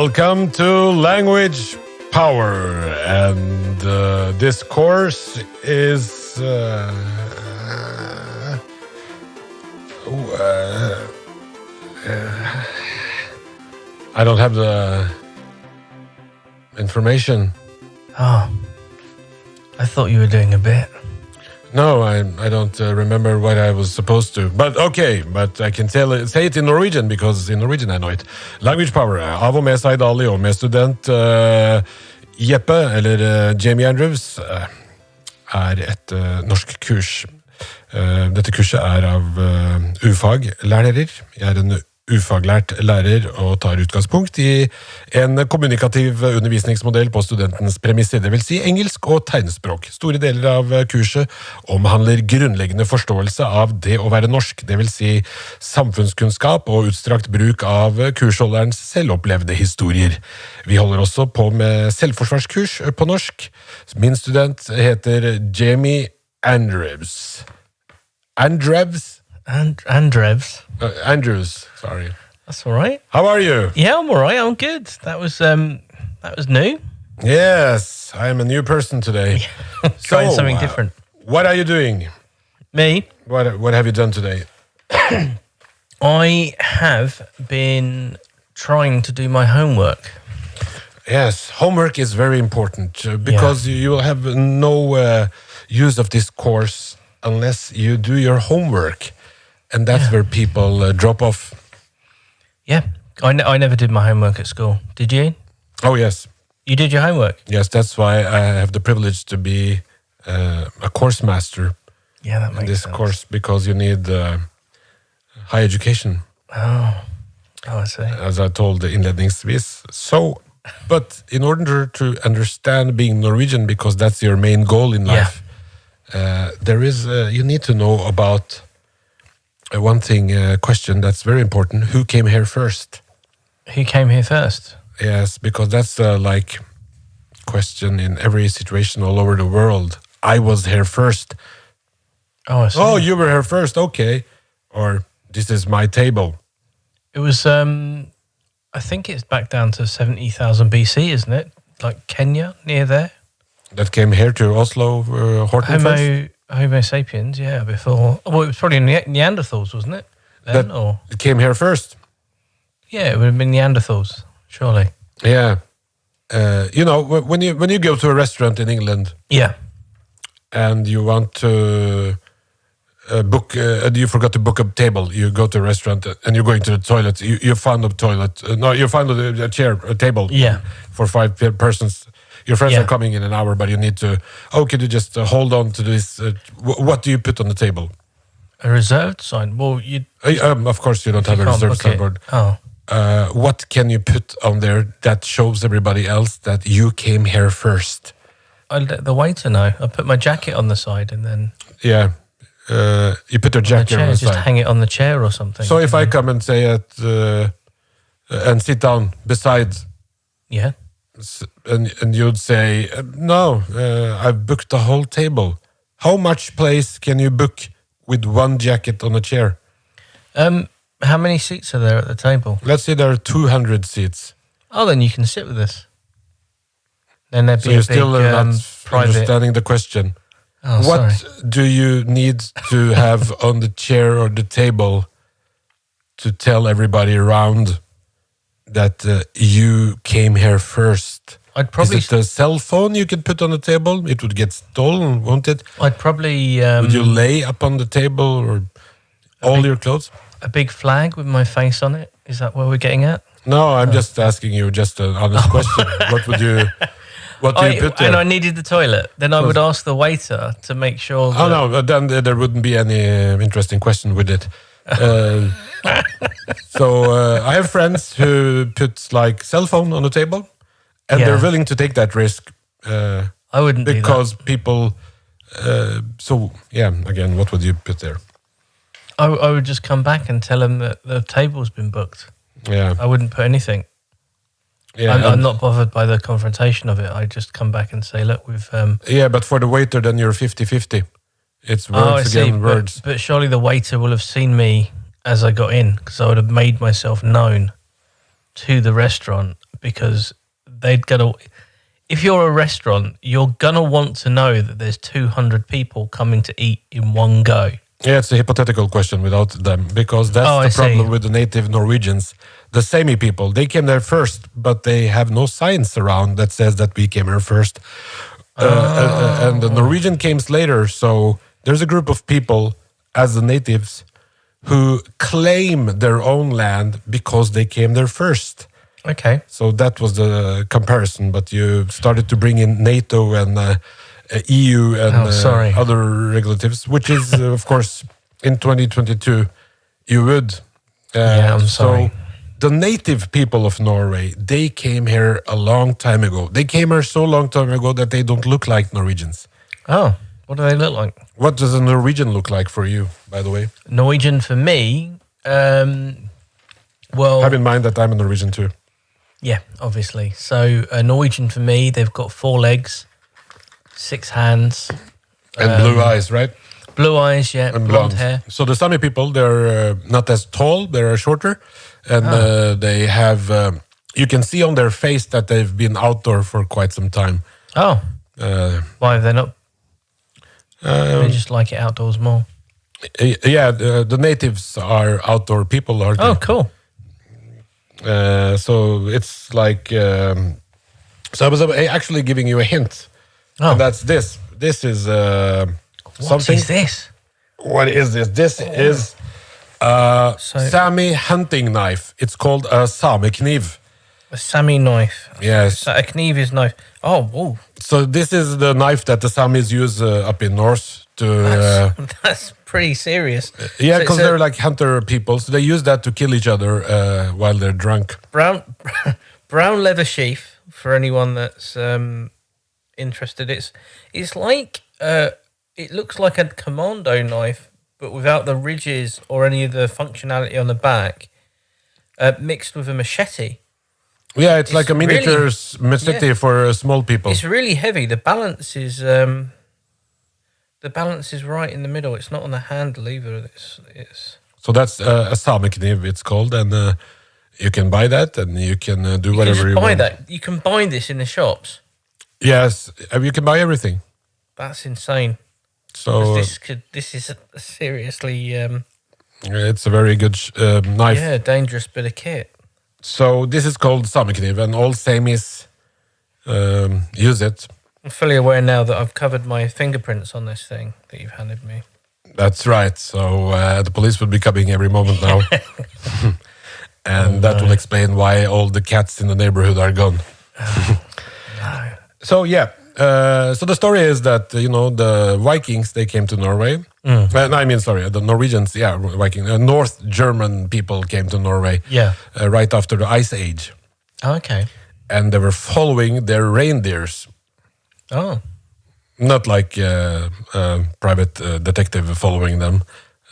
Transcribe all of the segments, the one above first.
Welcome to Language Power, and this course is I don't have the information. Oh, I thought you were doing a bit. No, I don't remember what I was supposed to. But okay, but I can say it in Norwegian, because in Norwegian I know it. Language Power av og med Zahid og med student Jeppe, eller Jamie Andrews, er et norsk kurs. Dette kurset er av ufaglærer. Jeg er en ufaglært lærer og tar utgangspunkt i en kommunikativ undervisningsmodell på studentens premisser, det vil si engelsk og tegnspråk. Store deler av kurset omhandler grunnleggende forståelse av det å være norsk, det vil si samfunnskunnskap og utstrakt bruk av kursholderens selvopplevde historier. Vi holder også på med selvforsvarskurs på norsk. Min student heter Jamie Andrews. Andrews, sorry. That's all right. How are you? Yeah, I'm all right. I'm good. That was new. Yes, I'm a new person today. Trying something different. What are you doing? Me? What have you done today? I have been trying to do my homework. Yes, homework is very important because you will have no use of this course unless you do your homework. And that's where people drop off. Yeah, I never did my homework at school. Did you? Oh, yes. You did your homework? Yes, that's why I have the privilege to be a course master. Yeah, that makes in this sense. course, because you need high education. Oh, I see. As I told inledningsvis. So, but in order to understand being Norwegian, because that's your main goal in life, there is you need to know about one thing, question that's very important. Who came here first? Who came here first? Yes, because that's like question in every situation all over the world. I was here first. Oh, I see. Oh, you were here first. Okay. Or this is my table. It was, I think it's back down to 70,000 BC, isn't it? Like Kenya, near there. That came here to Oslo, Horten first? Homo sapiens, yeah, before. Well, it was probably Neanderthals, wasn't it? Then, or it came here first. Yeah, it would have been Neanderthals, surely. Yeah. You know, when you go to a restaurant in England, yeah, and you want to book, you forgot to book a table. You go to a restaurant and you're going to the toilet. You found a toilet. No, you found a chair, a table. Yeah. For 5 persons. Your friends are coming in an hour, but you need to. Oh, could you just hold on to this? What do you put on the table? A reserved sign. Well, you. Of course, you don't have a reserved signboard. Oh. What can you put on there that shows everybody else that you came here first? I let the waiter know. I put my jacket on the side and then. Yeah. You put your jacket on the just side. hang it on the chair or something. So if I come and say it and sit down beside. Yeah. And you'd say, no, I've booked the whole table. How much place can you book with one jacket on a chair? How many seats are there at the table? Let's say there are 200 seats. Oh, then you can sit with us. Then there'd be so you're still not private. understanding the question. Oh, what sorry. do you need to have on the chair or the table to tell everybody around that you came here first? Is it a cell phone you could put on the table? It would get stolen, won't it? I'd probably... would you lay up on the table or all your clothes? A big flag with my face on it? Is that where we're getting at? No, I'm just asking you just an honest question. What do you put there? And I needed the toilet. Then I would ask the waiter to make sure that... Oh, no, then there wouldn't be any interesting question with it. So I have friends who put like cell phone on the table, and they're willing to take that risk. I wouldn't because people. So yeah, again, what would you put there? I would just come back and tell them that the table's been booked. Yeah, I wouldn't put anything. Yeah, I'm not bothered by the confrontation of it. I just come back and say, look, we've... Yeah, but for the waiter, then you're 50-50. It's words against words. But surely the waiter will have seen me as I got in, because I would have made myself known to the restaurant because they'd gonna. If you're a restaurant, you're gonna want to know that there's 200 people coming to eat in one go. Yeah, it's a hypothetical question without them, because that's the problem with the native Norwegians. The Sami people, they came there first, but they have no signs around that says that we came here first. And the Norwegian came later, so there's a group of people as the natives who claim their own land because they came there first. Okay. So that was the comparison, but you started to bring in NATO and EU and other regulatives, which is, of course, in 2022, you would. I'm sorry. So the native people of Norway, they came here a long time ago. They came here so long time ago that they don't look like Norwegians. Oh, what do they look like? What does a Norwegian look like for you, by the way? Norwegian for me, well... Have in mind that I'm a Norwegian too. Yeah, obviously. So Norwegian for me, they've got 4 legs, 6 hands. And blue eyes, right? Blue eyes, yeah, And blonde hair. So the Sami people, they're not as tall, they're shorter. And they have, you can see on their face that they've been outdoor for quite some time. Oh, why are they not? They just like it outdoors more. Yeah, the natives are outdoor people, aren't Oh, they? cool. So it's like, so I was actually giving you a hint. Oh. And that's this. This is What something. is this? What is this? This is a Sami hunting knife. It's called a samekniv. A Sami knife. Yes. So a kniv is knife. Oh, whoa. So this is the knife that the Samis use up in North to. That's pretty serious. Yeah, because they're like hunter people, so they use that to kill each other while they're drunk. Brown leather sheath for anyone that's interested. It's like it looks like a commando knife, but without the ridges or any of the functionality on the back, mixed with a machete. Yeah, it's like a miniature machete for small people. It's really heavy. The balance is right in the middle. It's not on the handle either. It's So that's a samekniv, it's called, and you can buy that, and you can do whatever you want. You can buy this in the shops. Yes, you can buy everything. That's insane. So this is a seriously it's a very good knife. yeah, dangerous bit of kit. So this is called samekniv, and all Samis use it. I'm fully aware now that I've covered my fingerprints on this thing that you've handed me. That's right. So the police will be coming every moment now. And that will explain why all the cats in the neighborhood are gone. No. So yeah, so the story is that the Vikings, they came to Norway. The Norwegians, North German people came to Norway. Yeah. Right after the Ice Age, Oh, okay. and they were following their reindeers. Oh. Not like a private detective following them,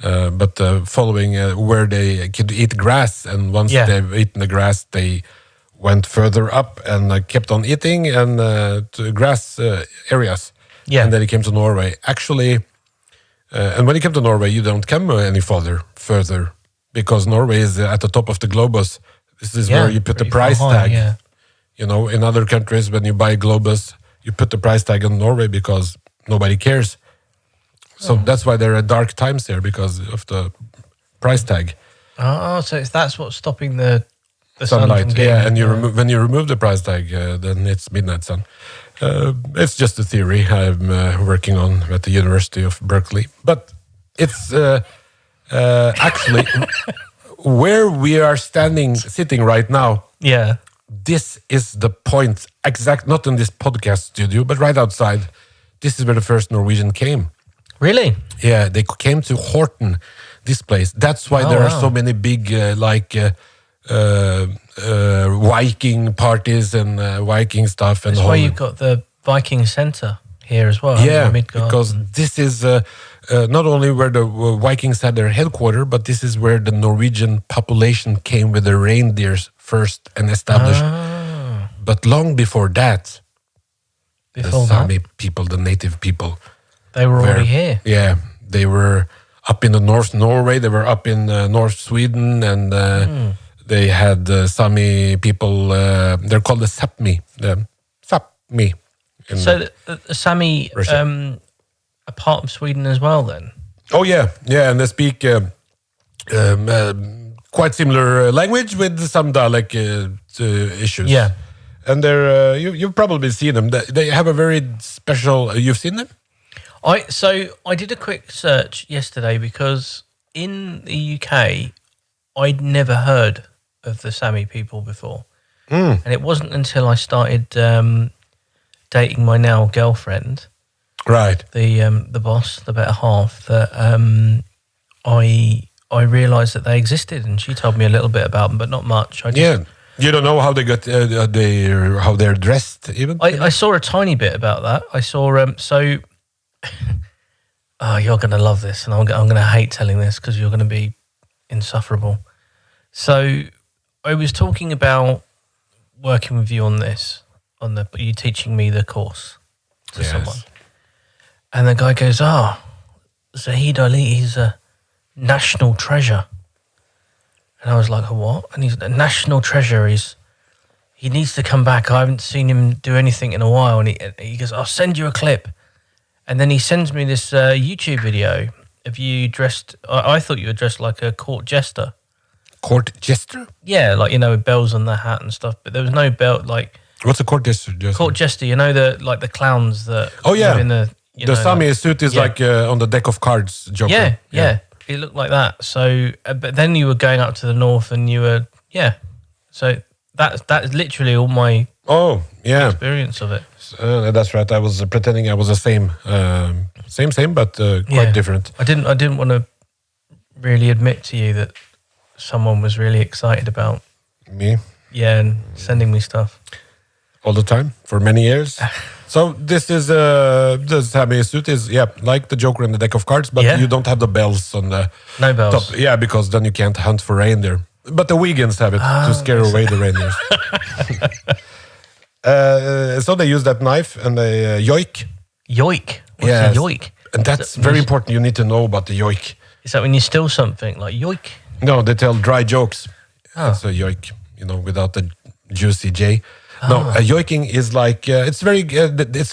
but following where they could eat grass. And once they've eaten the grass, they went further up and kept on eating and to grass areas. Yeah. And then he came to Norway. Actually, and when he came to Norway, you don't come any further, because Norway is at the top of the globus. This is where you put the price tag. Yeah. In other countries, when you buy globus, you put the price tag on Norway because nobody cares. So that's why there are dark times here, because of the price tag. Oh, so that's what's stopping the sun Sunlight. from getting... Yeah, and when you remove the price tag, then it's midnight sun. It's just a theory I'm working on at the University of Berkeley. But it's actually where we are sitting right now. Yeah. This is the point, not in this podcast studio, but right outside. This is where the first Norwegian came. Really? Yeah, they came to Horten, this place. That's why there are so many big, Viking parties and Viking stuff. And That's why you've got the Viking Centre here as well. Yeah, Midgard. because this is not only where the Vikings had their headquarters, but this is where the Norwegian population came with the reindeers first and established. But long before that, the Sami people, the native people, they were already here. Yeah, they were up in the North Norway. They were up in North Sweden, and they had Sami people. They're called the Sapmi. The Sapmi. So the Sami, apart from Sweden as well, then. Oh yeah, and they speak quite similar language with some dialect issues. Yeah. And they're you've probably seen them. They have a very special. You've seen them? I did a quick search yesterday because in the UK, I'd never heard of the Sami people before, and it wasn't until I started dating my now girlfriend, Right. the boss, the better half, that I realised that they existed, and she told me a little bit about them, but not much. You don't know how they got how they're dressed even. I saw a tiny bit about that. I saw oh, you're going to love this, and I'm going to hate telling this because you're going to be insufferable. So I was talking about working with you on this, you teaching me the course to someone, and the guy goes, Zahid Ali, he's a national treasure. And I was like, a what? And he's a national treasure. He needs to come back. I haven't seen him do anything in a while. And he goes, I'll send you a clip. And then he sends me this YouTube video of you dressed. I thought you were dressed like a court jester. Court jester? Yeah, like, with bells on the hat and stuff. But there was no belt. Like, what's a court jester? Court jester, the clowns that. Oh yeah. Live in the Sami suit is like on the deck of cards. Joker. Yeah. It looked like that. So, but then you were going up to the north, and you were So that is literally all my experience of it. That's right. I was pretending I was the same, but quite different. I didn't want to really admit to you that someone was really excited about me. Yeah, and sending me stuff all the time for many years. So this is the Sami suit is like the Joker in the deck of cards, but you don't have the bells on the bells. top. Yeah, because then you can't hunt for reindeer. But the Wiegans have it to scare away the reindeers. So they use that knife and they yoik. Yoik? What's a yoik? And that's very important. You need to know about the yoik. Is that when you steal something, like yoik? No, they tell dry jokes. That's a yoik, without the juicy J. No, yoiking is like, it's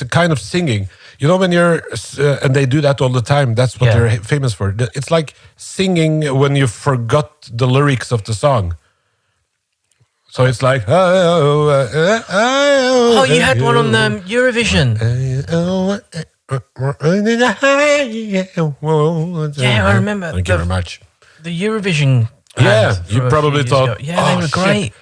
a kind of singing. When you're, and they do that all the time, that's what they're famous for. It's like singing when you forgot the lyrics of the song. So it's like, oh, you had one on Eurovision. Yeah, I remember. Thank you very much. The Eurovision. You probably thought, they were great.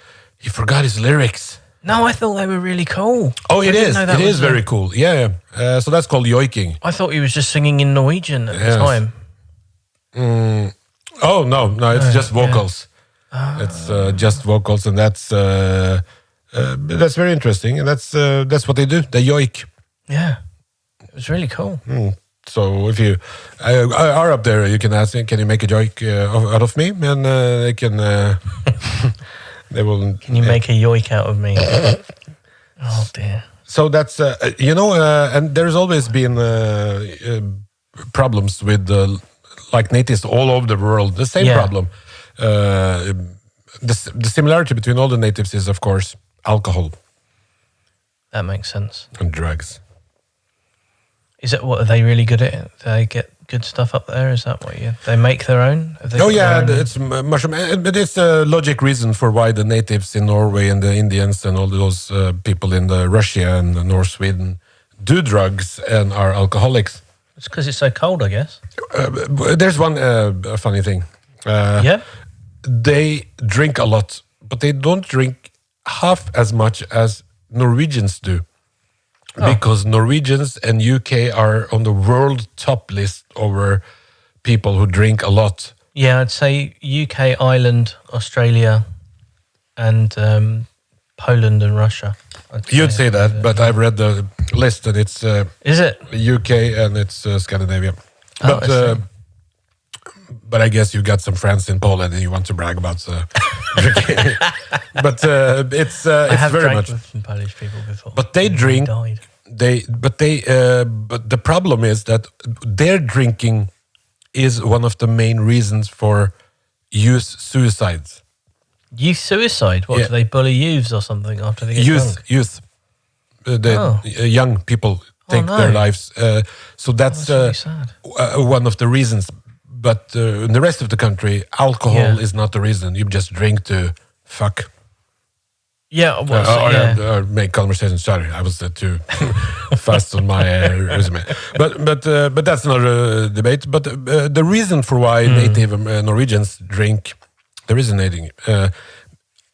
You forgot his lyrics. No, I thought they were really cool. Oh, it is. It is very cool. Yeah. So that's called yoiking. I thought he was just singing in Norwegian at the time. Oh, no, it's just vocals. It's just vocals, and that's very interesting, and that's what they do. They yoik. Yeah, it was really cool. So if you are up there, you can ask, can you make a yoik out of me? And they can... They will. Can you make a yoik out of me? Oh dear. So that's and there's always been problems with like natives all over the world. The same problem. The similarity between all the natives is, of course, alcohol. That makes sense. And drugs. Is it what are they really good at? Do they get good stuff up there? Is that what they make their own? It's mushroom, but it's a logic reason for why the natives in Norway and the Indians and all those people in Russia and North Sweden do drugs and are alcoholics. It's because it's so cold, I guess. There's one funny thing. They drink a lot, but they don't drink half as much as Norwegians do. Because Norwegians and UK are on the world top list over people who drink a lot. Yeah, I'd say UK, Ireland, Australia, and Poland and Russia. You'd say that, but I've read the list and it's is it UK and it's Scandinavia. But I guess you got some friends in Poland and you want to brag about drinking. But it's very much. With some Polish people before. But they drink. But the problem is that their drinking is one of the main reasons for youth suicides. Youth suicide? What, Yeah. do they bully youths or something after they get drunk? Youth. Young people take no. their lives. So that's That's really sad. one of the reasons. But in the rest of the country, alcohol Yeah. is not the reason. You just drink to fuck. Yeah, Or make conversation. Sorry, I was too fast on my resume. But that's another debate. But the reason for why native Norwegians drink, there is a native.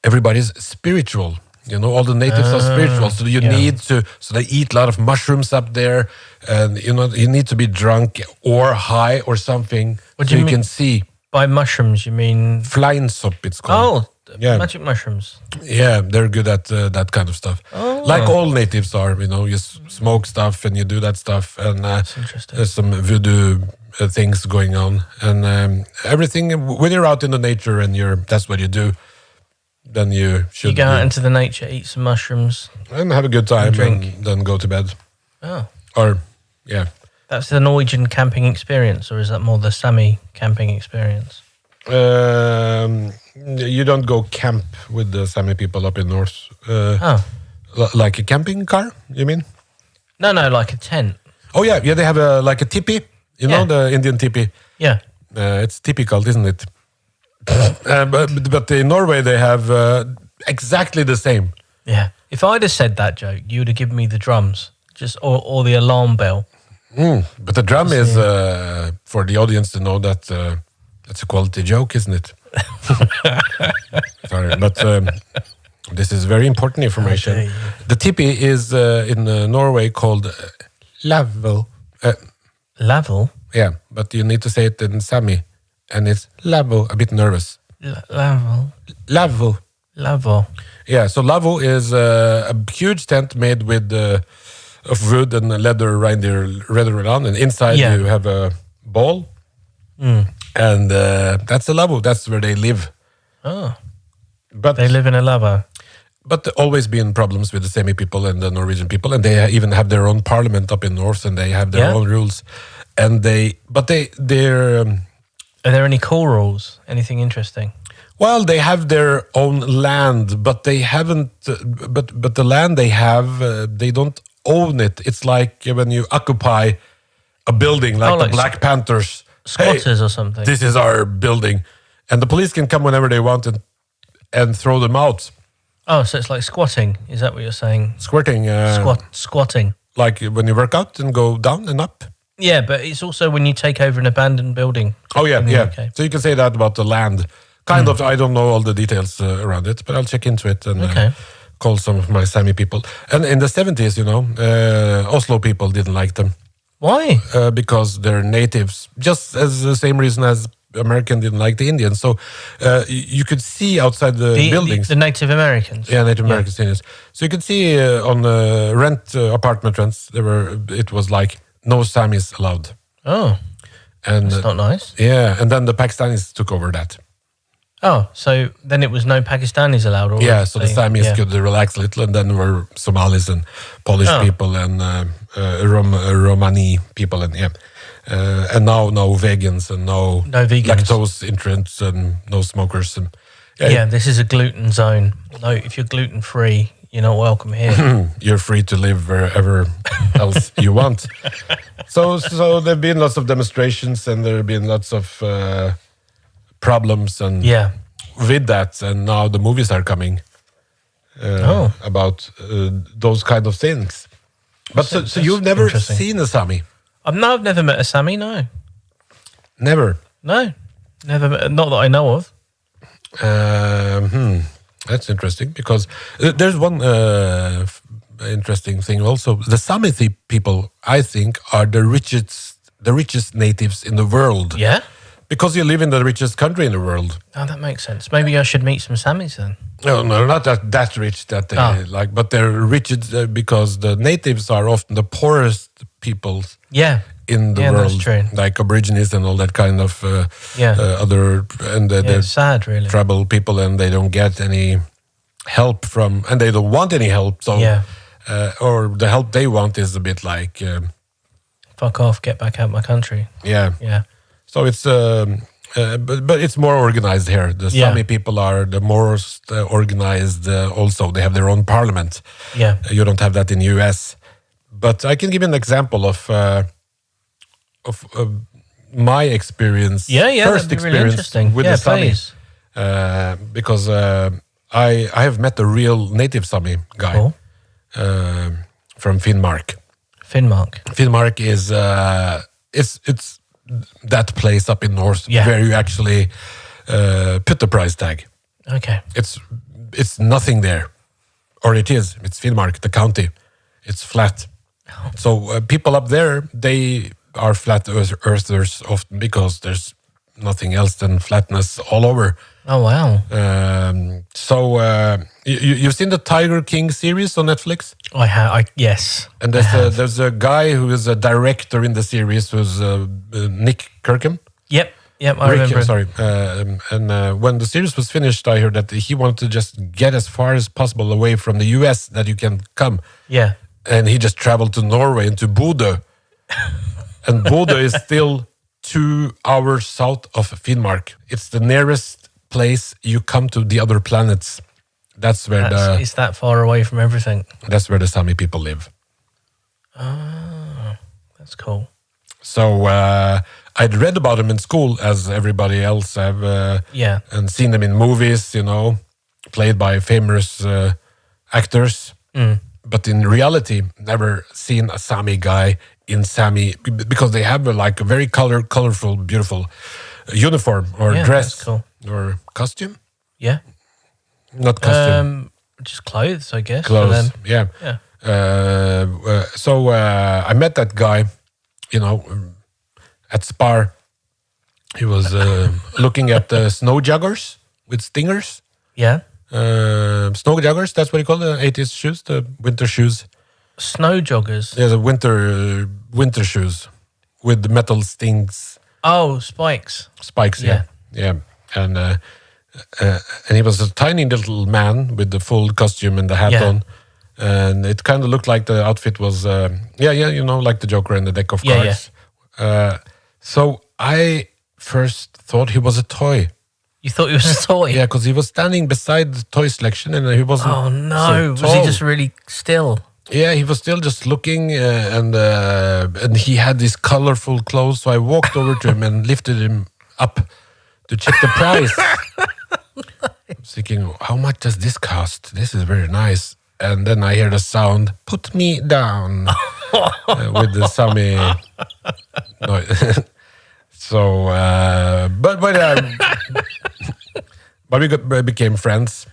Everybody's spiritual. You know, all the natives are spiritual, so you need to. So they eat a lot of mushrooms up there, and you need to be drunk or high or something, What so do you you can mean? see. By mushrooms, you mean... Fleinsopp, it's called. Oh, magic mushrooms. Yeah, they're good at that kind of stuff. Oh. Like all natives are, you smoke stuff and you do that stuff, and That's interesting. there's some voodoo things going on, and everything. When you're out in the nature and that's what you do, then you should You go out into the nature, eat some mushrooms. and have a good time, drink. and then go to bed. Oh, Or yeah, that's the Norwegian camping experience, or is that more the Sami camping experience? you don't go camp with the Sami people up in north. Oh, Like a camping car, you mean? no, like a tent. Oh yeah, they have like a tipi. You know, the Indian tipi. Yeah. It's typical, isn't it? But in Norway they have exactly the same. Yeah. If I'd have said that joke, you would have given me the drums, or the alarm bell. But the drum is for the audience to know that it's a quality joke, isn't it? Sorry, but this is very important information. Okay. The tipi is in Norway called lavel. Lavel? Yeah, but you need to say it in Sami, and it's lavo. A bit nervous. Lavel. Lavo. Lavel. Yeah, so lavo is a huge tent made with of wood and leather around, and inside you have a ball, and that's the lavo. That's where they live. Oh, But they live in a lavo. But always been problems with the Sami people and the Norwegian people, and they even have their own parliament up in north, and they have their own rules, and they're. Are there any cool rules? Anything interesting? Well, they have their own land, but they haven't. But the land they have, they don't own it. It's like when you occupy a building, like the Black Panthers. Squatters or something. This is our building, and the police can come whenever they want and throw them out. Oh, so it's like squatting. Is that what you're saying? Squirting. Squatting. Like when you work out and go down and up. Yeah, but it's also when you take over an abandoned building. Oh yeah, in the yeah. UK. So you can say that about the land. Kind of. I don't know all the details around it, but I'll check into it and call some of my Sami people. And in the 70s, Oslo people didn't like them. Why? Because they're natives, just as the same reason as American didn't like the Indians. So you could see outside the buildings. The Native Americans. Yeah, Native American Indians. So you could see on apartment rents, it was like no Samis allowed. Oh, and that's not nice. Yeah, and then the Pakistanis took over that. Oh, so then it was no Pakistanis allowed? Or Yeah, so the Samis could relax a little, and then were Somalis and Polish people and Romani people, and and now no vegans and no vegans. lactose intolerants and no smokers. And this is a gluten zone. No, if you're gluten free, you're not welcome here. You're free to live wherever else you want. So there've been lots of demonstrations, and there have been lots of problems and with that, and now the movies are coming about those kind of things. But so you've never seen a Sami? No, I've never met a Sami. No, never. No, never. Not that I know of. That's interesting, because there's one interesting thing also. The Sami people, I think, are the richest natives in the world. Yeah. Because you live in the richest country in the world. Oh, that makes sense. Maybe I should meet some Samis then. No, not that rich that they like, but they're rich because the natives are often the poorest people in the world. That's true. Like Aborigines and all that kind of other, and they're sad, really. tribal people, and they don't get any help from, and they don't want any help. So, or the help they want is a bit like, fuck off, get back out of my country. Yeah. Yeah. So it's But it's more organized here. The Yeah. Sami people are the most organized. Also, they have their own parliament. Yeah. You don't have that in US. But I can give you an example of my experience. Yeah, yeah, first that'd be really experience interesting. with Yeah, the Sami, please. because I have met a real native Sami guy Cool. from Finnmark. Finnmark. Finnmark is it's that place up in north Yeah. where you actually put the price tag. Okay. It's nothing there, or it is. It's Finnmark, the county. It's flat. So people up there, they are flat earthers often because there's nothing else than flatness all over. Oh wow. You've seen the Tiger King series on Netflix? I have. Yes. And there's a guy who is a director in the series who's Nick Kirkham. Yep. Yep. I remember. Sorry. When the series was finished, I heard that he wanted to just get as far as possible away from the US that you can come. Yeah. And he just traveled to Norway and to Bodø. And Bodø is still 2 hours south of Finnmark. It's the nearest place you come to the other planets. It's that far away from everything. That's where the Sami people live. Oh, that's cool. So I'd read about them in school, as everybody else have, and seen them in movies, played by famous actors. But in reality, never seen a Sami guy in Sami, because they have a very colorful, beautiful uniform or dress. That's cool. Or costume. Yeah. Not costume. Just clothes, I guess. Clothes. For them. Yeah. So I met that guy, at Spar. He was looking at the snow joggers with stingers. Yeah. Snow joggers, that's what you call the 80s shoes, the winter shoes. Snow joggers. Yeah, the winter shoes with the metal stings. Oh, spikes. Spikes, yeah. And he was a tiny little man with the full costume and the hat on. And it kind of looked like the outfit was, like the Joker in the deck of cards. So I first thought he was a toy. You thought he was a toy? Yeah, because he was standing beside the toy selection and he wasn't. Oh no! So Was he tall. just really still? Yeah, he was still just looking, and he had these colorful clothes. So I walked over to him and lifted him up to check the price. I was thinking, how much does this cost? This is very nice. And then I hear the sound, "Put me down," with the Sami noise. So, but we became friends.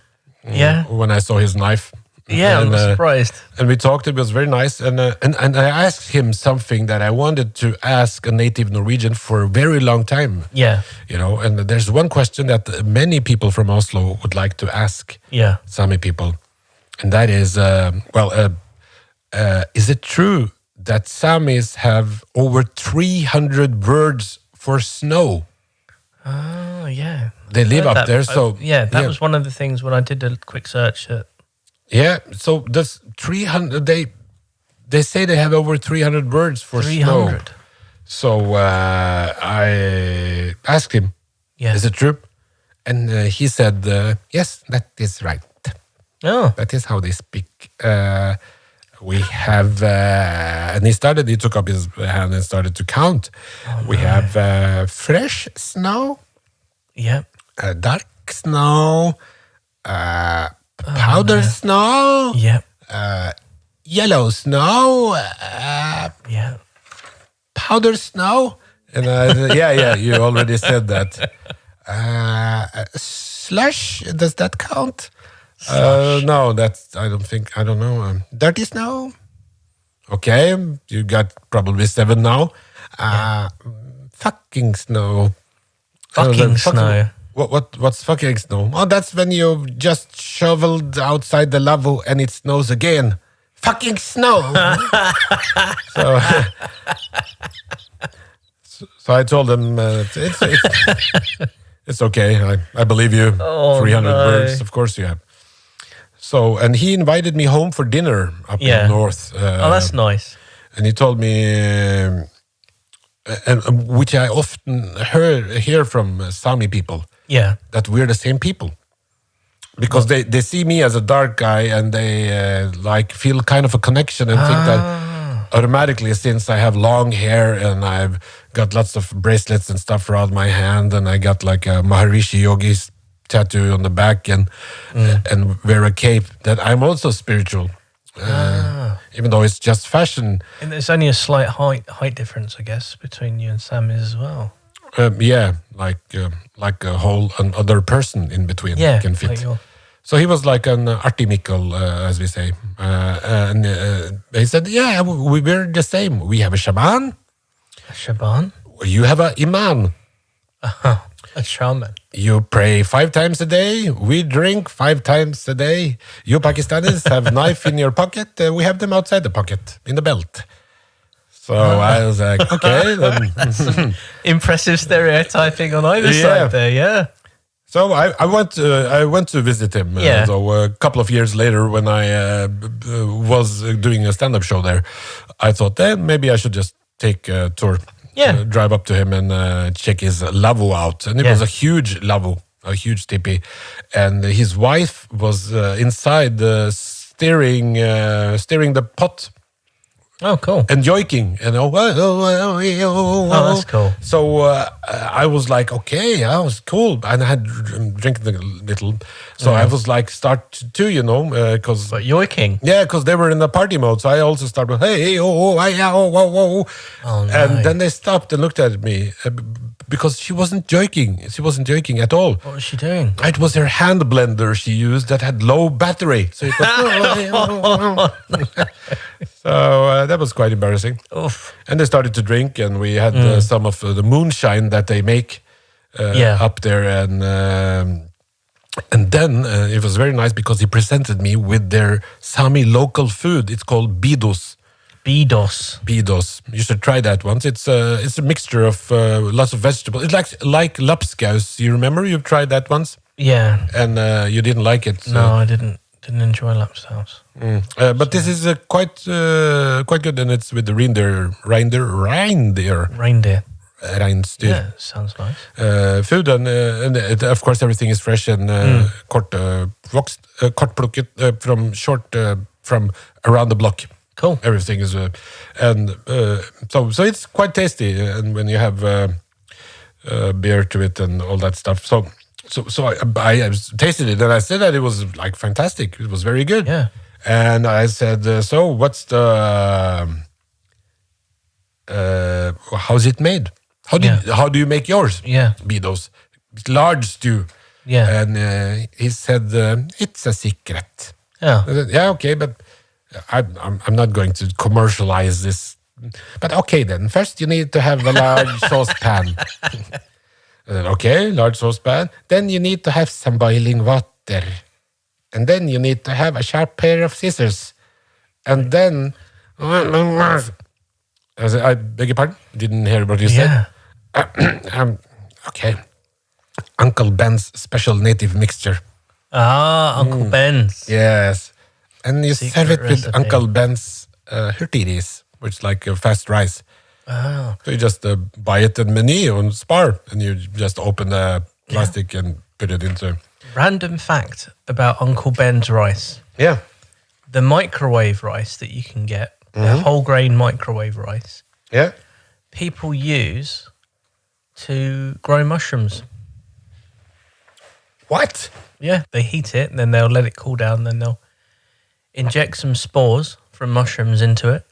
Yeah. When I saw his knife. Yeah, And, I'm surprised. And we talked. It was very nice. And I asked him something that I wanted to ask a native Norwegian for a very long time. Yeah. And there's one question that many people from Oslo would like to ask Sami people. And that is, is it true that Samis have over 300 words for snow? Oh, yeah. They live up there, so... that was one of the things when I did a quick search. Yeah, so that's 300... They say they have over 300 words for 300. snow. So I asked him, is it true? And he said, yes, that is right. Oh. That is how they speak. We have, and he took up his hand and started to count. We have fresh snow, dark snow, powder snow, yellow snow, powder snow. And you already said that. Slush, does that count? No, I don't know. Dirty snow? Okay, you got probably 7 now. Fucking snow. Fucking snow. What's fucking snow? Oh, that's when you just shoveled outside the lavabo and it snows again. Fucking snow. So I told him it's okay. I believe you. 300 words, of course you have. So, and he invited me home for dinner up in north. That's nice. And he told me, and which I often hear from Sami people, Yeah. that we're the same people. Because they see me as a dark guy and they like feel kind of a connection and think that automatically, since I have long hair and I've got lots of bracelets and stuff around my hand and I got like a Maharishi Yogi's tattoo on the back and wear a cape, that I'm also spiritual. Even though it's just fashion. And there's only a slight height difference, I guess, between you and Sami as well. Yeah, like a whole another person in between can fit. Like so he was like an artimical, as we say. And he said, yeah, we're the same. We have a shaman. a shaban? You have a imam. A shaman. You pray 5 times a day. We drink 5 times a day. You Pakistanis have knife in your pocket. We have them outside the pocket, in the belt. So I was like, okay. Then. Impressive stereotyping on either side there, yeah. So I went to visit him. So a couple of years later, when I was doing a stand-up show there, I thought, maybe I should just take a tour. Yeah. Drive up to him and check his lavvo out. And it was a huge lavvo, a huge tipi. And his wife was inside stirring the pot. Oh, cool. And joiking. And that's cool. So I was like, okay, that was cool. And I had drinking a little. So I was like, start to, because... But yoiking? Yeah, because they were in the party mode. So I also started, hey, oh, oh. Oh, no. And then they stopped and looked at me because she wasn't joking. She wasn't joking at all. What was she doing? It was her hand blender she used that had low battery. So it was... So that was quite embarrassing. Oof. And they started to drink, and we had some of the moonshine that they make up there. And then it was very nice because he presented me with their Sami local food. It's called bidos. Bidos. You should try that once. It's a mixture of lots of vegetables. It's like lapskaus. You remember? You've tried that once? Yeah. And you didn't like it. So. No, I didn't enjoy lapskaus. But this is quite good, and it's with the reindeer. Reindeer. Reinsdyr. Yeah, sounds nice. Food and of course everything is fresh and kortplukket from around the block. Cool. Everything is so it's quite tasty, and when you have beer to it and all that stuff. So I tasted it and I said that it was like fantastic. It was very good. Yeah. And I said, so what's the how's it made? How do you make yours? Yeah. Bidos, large stew. Yeah. And he said, it's a secret. Yeah. I said, yeah, okay, but I'm not going to commercialize this. But okay, then first you need to have a large saucepan. And then, okay, large saucepan. Then you need to have some boiling water. And then you need to have a sharp pair of scissors. And then... I beg your pardon? Didn't hear what you said. Okay. Uncle Ben's special native mixture. Uncle Ben's. Yes. And you serve it with recipe. Uncle Ben's hurtiris, which is like fast rice. Oh. So you just buy it at Menu on Spar, and you just open the plastic and put it into... Random fact about Uncle Ben's rice. Yeah. The microwave rice that you can get, the whole grain microwave rice, Yeah. people use to grow mushrooms. What? Yeah, they heat it and then they'll let it cool down. Then they'll inject some spores from mushrooms into it.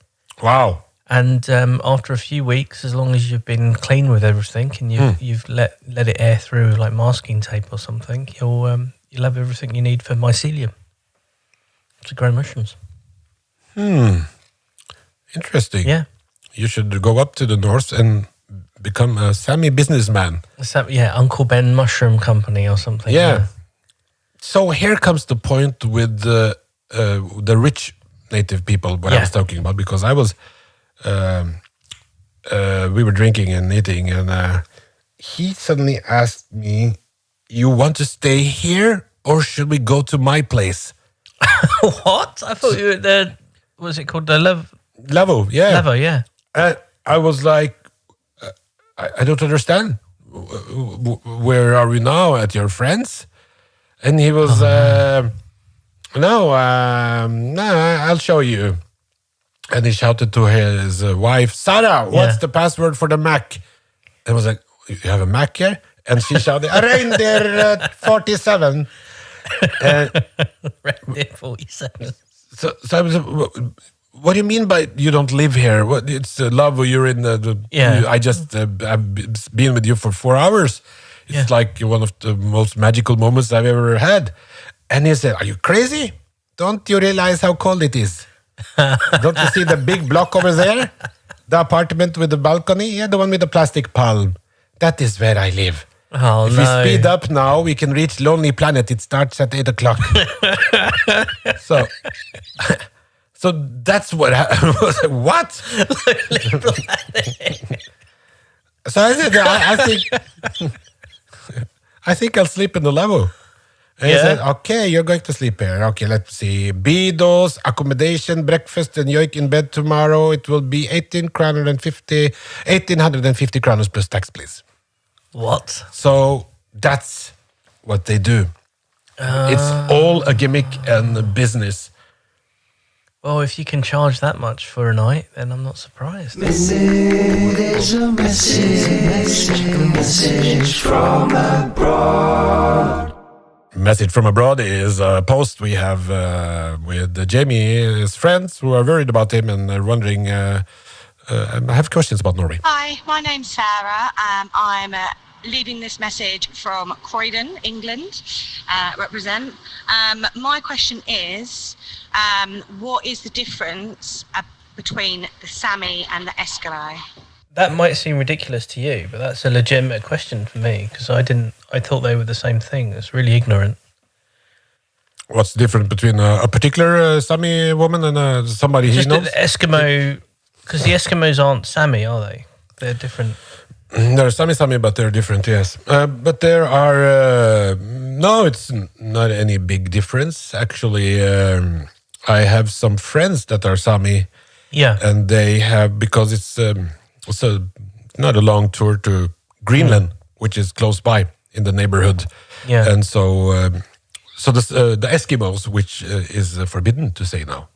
Wow. And after a few weeks, as long as you've been clean with everything and you've let it air through like masking tape or something, you'll have everything you need for mycelium to grow mushrooms. Interesting. Yeah. You should go up to the north and become a Sami businessman. Uncle Ben Mushroom Company or something. Yeah. So here comes the point with the rich native people, what I was talking about, because I was, we were drinking and eating, and he suddenly asked me, "You want to stay here, or should we go to my place?" What? I thought you were there. Was it called the Lavvo, yeah. Lavvo, yeah. I was like, I don't understand. Where are we now? At your friends? And he was, no, I'll show you. And he shouted to his wife, Sarah, what's the password for the Mac? And was like, you have a Mac here? And she shouted, reindeer 47. Reindeer 47. So I was, what do you mean by you don't live here? What, it's love, you're in I just I've been with you for 4 hours. It's like one of the most magical moments I've ever had. And he said, are you crazy? Don't you realize how cold it is? Don't you see the big block over there? The apartment with the balcony? Yeah, the one with the plastic palm. That is where I live. Oh, if we speed up now, we can reach Lonely Planet. It starts at 8 o'clock. So that's what happened. What? So I said, I think I'll sleep in the lavabo. And he said, okay, you're going to sleep here. Okay, let's see. Bidos, accommodation, breakfast, and yoik in bed tomorrow. It will be 1,850 kroner plus tax, please. What? So that's what they do. It's all a gimmick and a business. Well, if you can charge that much for a night, then I'm not surprised. There's a message from abroad. Message from abroad is a post we have with Jamie's friends who are worried about him and are wondering. I have questions about Norway. Hi, my name's Sarah. I'm leaving this message from Croydon, England, represent. My question is, what is the difference between the Sami and the Eskimo? That might seem ridiculous to you, but that's a legitimate question for me because I thought they were the same thing. It's really ignorant. What's different between a particular Sami woman and somebody he knows? The Eskimo, because the Eskimos aren't Sami, are they? They're different. They're Sami, but they're different, yes. But there are... no, it's not any big difference. Actually, I have some friends that are Sami. Yeah. And they have... Because it's not a long tour to Greenland, which is close by in the neighborhood. Yeah. And so the Eskimos, which is forbidden to say now.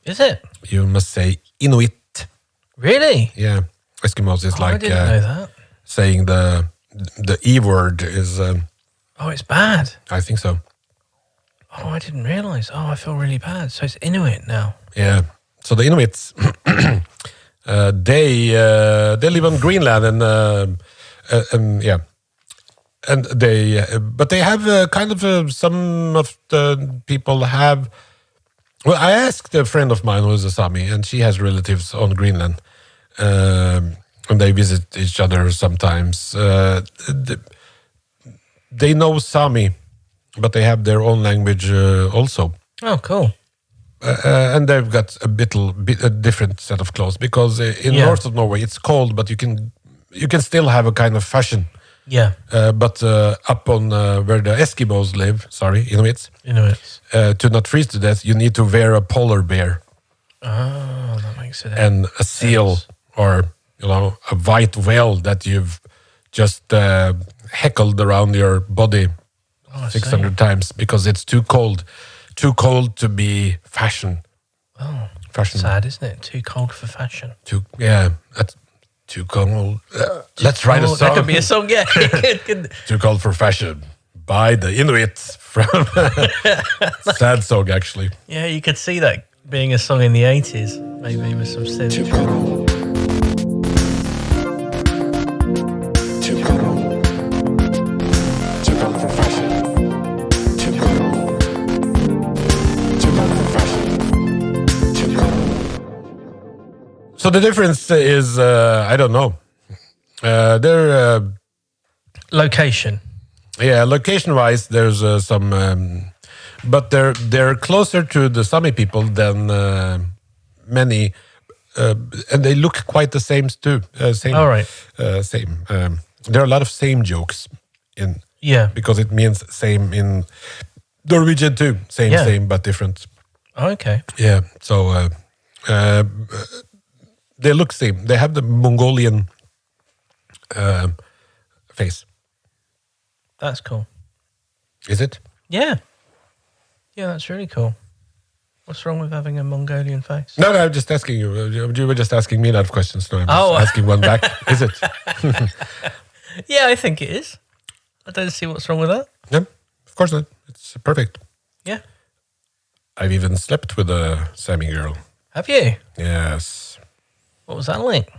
Is it? You must say Inuit. Really? Yeah. Eskimos is like... I didn't know that. Saying the E word is... oh, it's bad. I think so. Oh, I didn't realise. Oh, I feel really bad. So it's Inuit now. Yeah. So the Inuits, they live on Greenland and yeah. And they, but they have kind of some of the people have... Well, I asked a friend of mine who is a Sami, and she has relatives on Greenland. And they visit each other sometimes. They know Sami, but they have their own language also. Oh, cool. And they've got a different set of clothes because in north of Norway it's cold, but you can still have a kind of fashion. Yeah. But up on where the Eskimos live, Inuits, to not freeze to death, you need to wear a polar bear. Oh, that makes it. And a seal or a white whale that you've just heckled around your body 600 times because it's too cold to be fashion. Oh, fashion. Sad, isn't it? Too cold for fashion. That's too cold. Let's write a song. That could be a song, yeah. Too cold for fashion by the Inuits from sad song, actually. Yeah, you could see that being a song in the 80s, maybe with some synth. Too cold. Too cold. Too cold for fashion. Too cold. Too cold for fashion. Too cold. So the difference is, I don't know. They're... Location. Yeah, location-wise, there's some... but they're closer to the Sami people than many... and they look quite the same too. Same. All right. Same. There are a lot of same jokes in... Yeah. Because it means same in Norwegian too. Same, but different. Okay. Yeah, so... they look same. They have the Mongolian face. That's cool. Is it? Yeah. Yeah, that's really cool. What's wrong with having a Mongolian face? No, I'm just asking you. You were just asking me a lot of questions. No, I'm just Oh. asking one back. Is it? Yeah, I think it is. I don't see what's wrong with that. No, of course not. It's perfect. Yeah. I've even slept with a Sami girl. Have you? Yes. What was that like?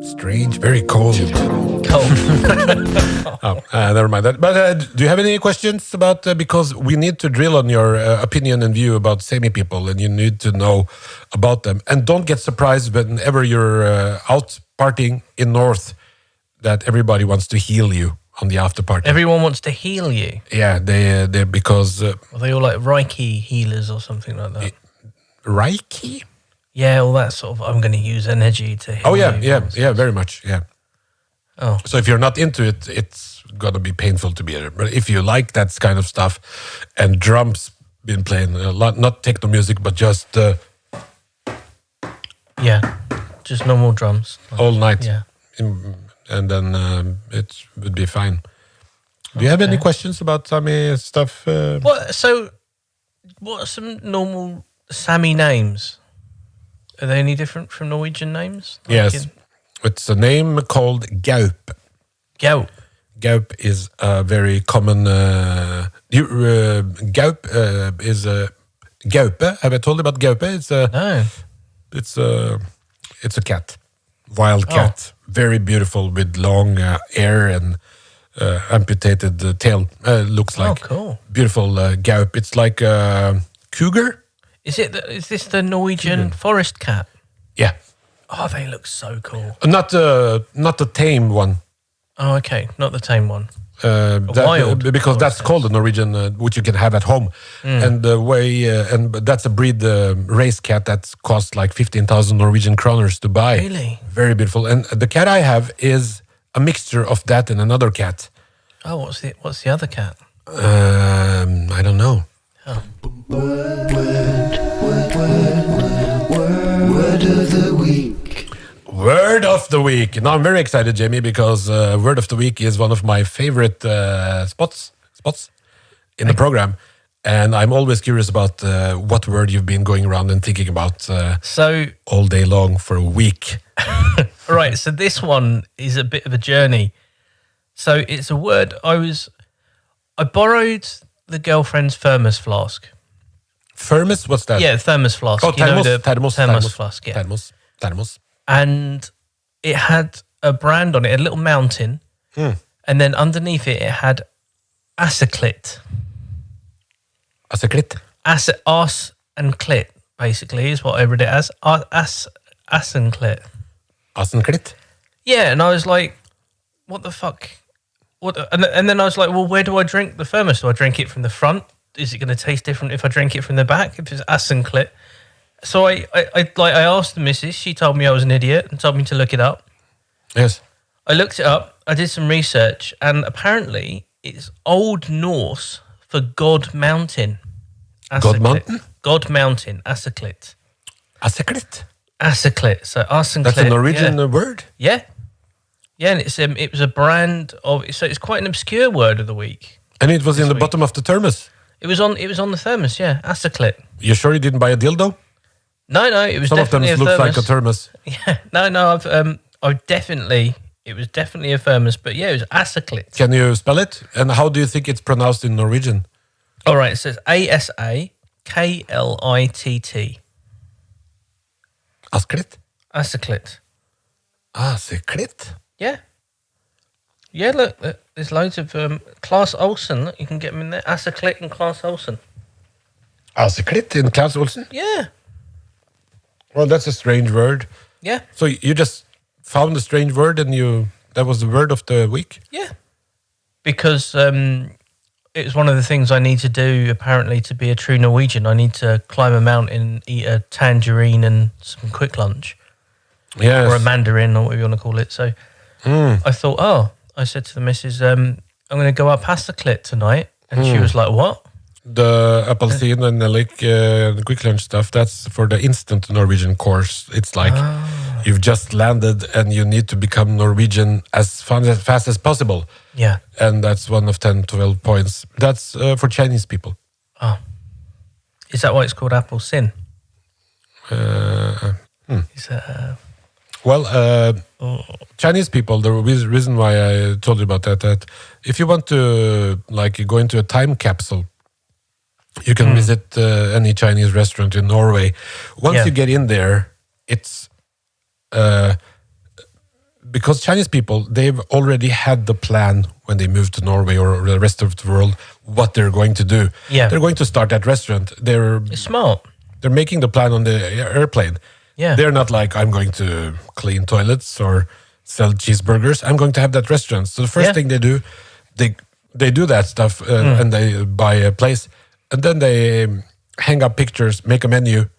Strange, very cold. Cool. Never mind that. But do you have any questions about, because we need to drill on your opinion and view about Sami people, and you need to know about them. And don't get surprised whenever you're out partying in North that everybody wants to heal you on the after party. Everyone wants to heal you. Yeah, they because Are they all like Reiki healers or something like that? Reiki. Yeah, all that sort of, I'm going to use energy to heal Oh yeah, you. yeah, very much. Yeah. Oh. So if you're not into it, it's gonna be painful to be there. But if you like that kind of stuff, and drums been playing a lot, not techno music, but just Yeah, just normal drums. all night, Yeah. And then it would be fine. Do you have any questions about Sami stuff? What are some normal Sami names? Are they any different from Norwegian names? Yes, it's a name called Gaup. Gaup. Gaup is a very common. Gaup is a Gaupe. Have I told you about Gaupe? No. It's a cat, wild cat, very beautiful with long hair and amputated tail. Looks like cool. beautiful Gaup. It's like a cougar. Is this the Norwegian forest cat? Yeah, Oh, they look so cool. not the tame one. Oh, okay. Not the tame one. Wild, because that's called a Norwegian, which you can have at home, and the way, and that's a breed race cat that costs like 15,000 Norwegian kroners to buy. Really? Very beautiful. And the cat I have is a mixture of that and another cat. Oh, what's the other cat? I don't know. Word of the week. Word of the week. Now I'm very excited, Jamie, because Word of the Week is one of my favorite spots in the program. And I'm always curious about what word you've been going around and thinking about So, all day long for a week. right. So this one is a bit of a journey. So it's a word I borrowed the girlfriend's thermos flask. Thermos? What's that? Yeah, thermos flask. Oh, thermos Flask, yeah. Thermos. And it had a brand on it, a little mountain. And then underneath it had Asaclit. Asaclit? Ass and clit, basically, is what I read it as. Ass and clit. Asenclit? Yeah, and I was like, what the fuck? And then I was like, well, where do I drink the thermos? Do I drink it from the front? Is it going to taste different if I drink it from the back? If it's ass and clit? So I asked the missus. She told me I was an idiot and told me to look it up. Yes. I looked it up. I did some research, and apparently it's Old Norse for God Mountain. God Mountain? God Mountain. Asaclit. Asaclit? Asaclit. So Asenclit. That's a Norwegian word? Yeah. Yeah, and it was a brand of. So it's quite an obscure word of the week. And it was in the week. bottom of the thermos? It was on the thermos. Yeah, Asaclit. You sure you didn't buy a dildo? No, it was Some of them definitely looks a like a thermos. thermos. Yeah, no, it was definitely a thermos, but yeah, it was Asaclit. Can you spell it? And how do you think it's pronounced in Norwegian? All right, it says Asaklit. Asclit? Asaclit. Asclit? Yeah. Yeah, look, there's loads of Claes Olsen. Look, you can get them in there. Asaclit and Claes Olsen. Asclit in Claes Olsen? Yeah. Well, that's a strange word. Yeah. So you just found a strange word and that was the word of the week? Yeah. Because it was one of the things I need to do, apparently, to be a true Norwegian. I need to climb a mountain, eat a tangerine and some quick lunch. Yes. Or a mandarin, or whatever you want to call it. So I thought, I said to the missus, I'm going to go up Asaclit tonight. And she was like, what? The appelsin and the quick lunch stuff, that's for the instant Norwegian course. It's like You've just landed and you need to become Norwegian as fast as possible. Yeah. And that's one of 10, 12 points. That's for Chinese people. Oh. Is that why it's called apple sin? Is that... Well, Chinese people, the reason why I told you about that if you want to like go into a time capsule, you can visit any Chinese restaurant in Norway. Once you get in there, it's because Chinese people, they've already had the plan when they moved to Norway or the rest of the world, what they're going to do. Yeah. They're going to start that restaurant. It's smart. They're making the plan on the airplane. Yeah. They're not like, I'm going to clean toilets or sell cheeseburgers. I'm going to have that restaurant. So the first thing they do, they do that stuff and they buy a place. And then they hang up pictures, make a menu.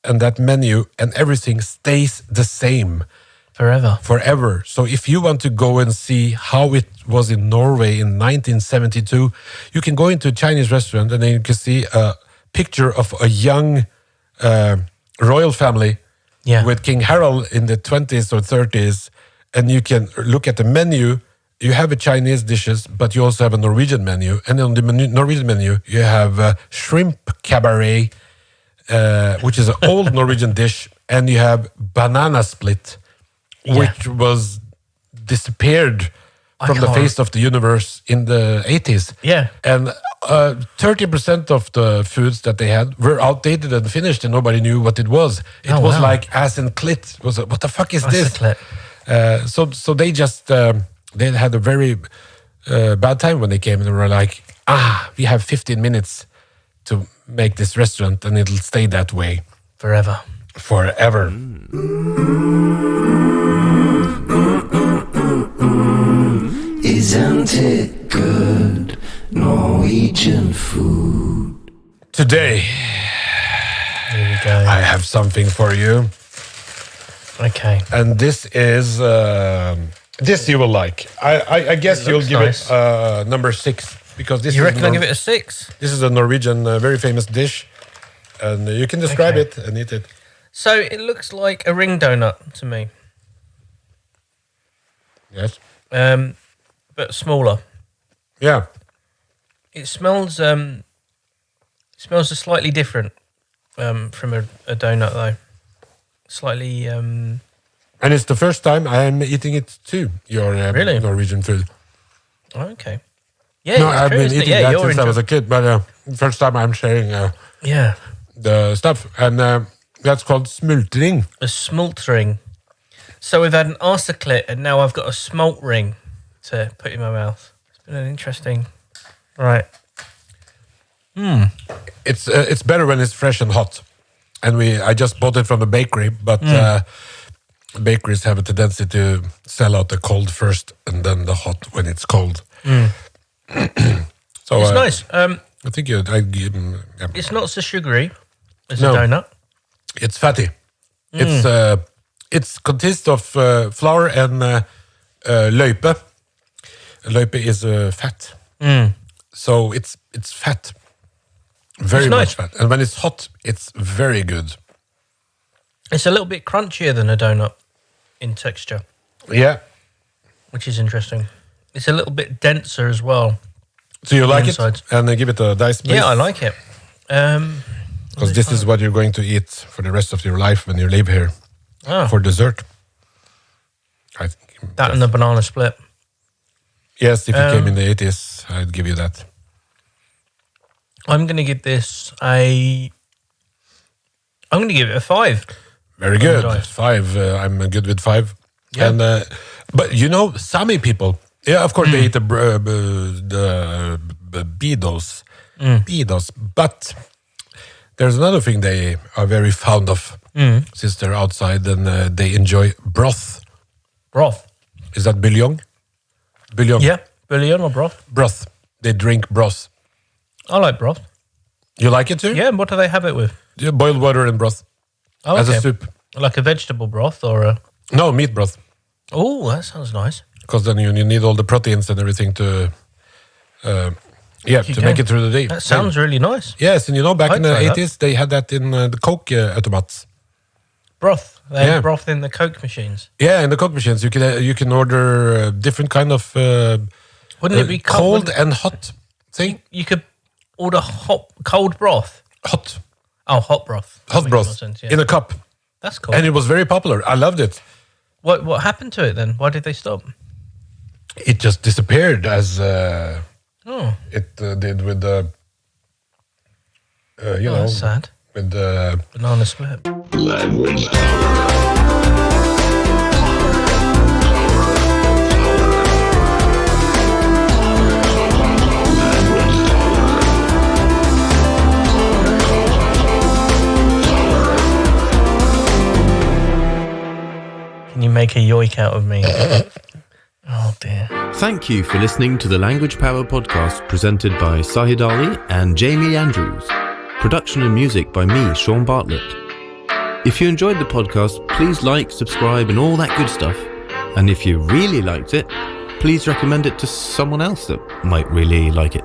And that menu and everything stays the same. Forever. So if you want to go and see how it was in Norway in 1972, you can go into a Chinese restaurant and then you can see a picture of a young royal family with King Harold in the 20s or 30s. And you can look at the menu. You have a Chinese dishes, but you also have a Norwegian menu. And on the Norwegian menu, you have shrimp cabaret, which is an old Norwegian dish. And you have banana split, which was disappeared from the face of the universe in the 80s. Yeah. And 30% of the foods that they had were outdated and finished, and nobody knew what it was. It was like ass and clit. It was what the fuck is this? So they just they had a very bad time when they came, and they were like, we have 15 minutes to make this restaurant, and it'll stay that way forever. Isn't it good Norwegian food? Today, Here we go. I have something for you. Okay. And this is this you will like. I guess you'll give nice. it number 6 because this. You reckon I'll give it a 6? This is a Norwegian very famous dish, and you can describe it and eat it. So it looks like a ring donut to me. Yes. But smaller. Yeah. It smells slightly different from a donut though. Slightly. And it's the first time I'm eating it too. Your Really? Norwegian food. Oh, okay. Yeah. No, it's I've true, been isn't it? eating that you're since I was a kid, but first time I'm sharing the stuff, and that's called smultring. A smultring. So we've had an arseclit, and now I've got a smalt ring to put in my mouth. It's been an interesting. Right. It's better when it's fresh and hot, and I just bought it from the bakery, but bakeries have a tendency to sell out the cold first and then the hot when it's cold. So It's nice. I think I'd give them. Yeah. It's not so sugary as No. a donut. It's fatty. It consists of flour and løype. Løype is fat, so it's fat, very It's much nice. fat. And when it's hot, it's very good. It's a little bit crunchier than a donut in texture, Yeah. which is interesting. It's a little bit denser as well. So you like insides. it? And give it a dice, please. Yeah, I like it. Because this is what you're going to eat for the rest of your life when you live here for dessert. I think That and the banana split. yes, if you came in the 80s, I'd give you that. I'm going to give this I'm going to give it a 5. Very good. Nice. 5. I'm good with 5. Yeah. And but you know, Sami people. Yeah, of course they eat the beedos. Beedos. But there's another thing they are very fond of since they're outside, and they enjoy broth. Broth. Is that bouillon? Bouillon. Yeah, bouillon or broth. Broth. They drink broth. I like broth. You like it too? Yeah, and what do they have it with? Yeah, boiled water and broth Oh, as okay. a soup. Like a vegetable broth or a... No, meat broth. Oh, that sounds nice. Because then you need all the proteins and everything to make it through the day. That sounds really nice. Yes, and you know, back I'd in the try that. 80s, they had that in the Coke automats. Broth. They Yeah. have broth in the Coke machines. Yeah, in the Coke machines, you can order different kind of Wouldn't it be cold and hot thing. You could order cold broth. Hot Oh, hot broth. That hot makes broth more sense, yeah. in a cup, That's cool. and it was very popular. I loved it. What happened to it then? Why did they stop? It just disappeared as Oh, it did with the that's sad. with the Banana split. Language. Can you make a yoik out of me? Oh dear. Thank you for listening to the Language Power podcast presented by Zahid and Jamie Andrews. Production and music by me, Sean Bartlett. If you enjoyed the podcast, please like, subscribe and all that good stuff. And if you really liked it, please recommend it to someone else that might really like it.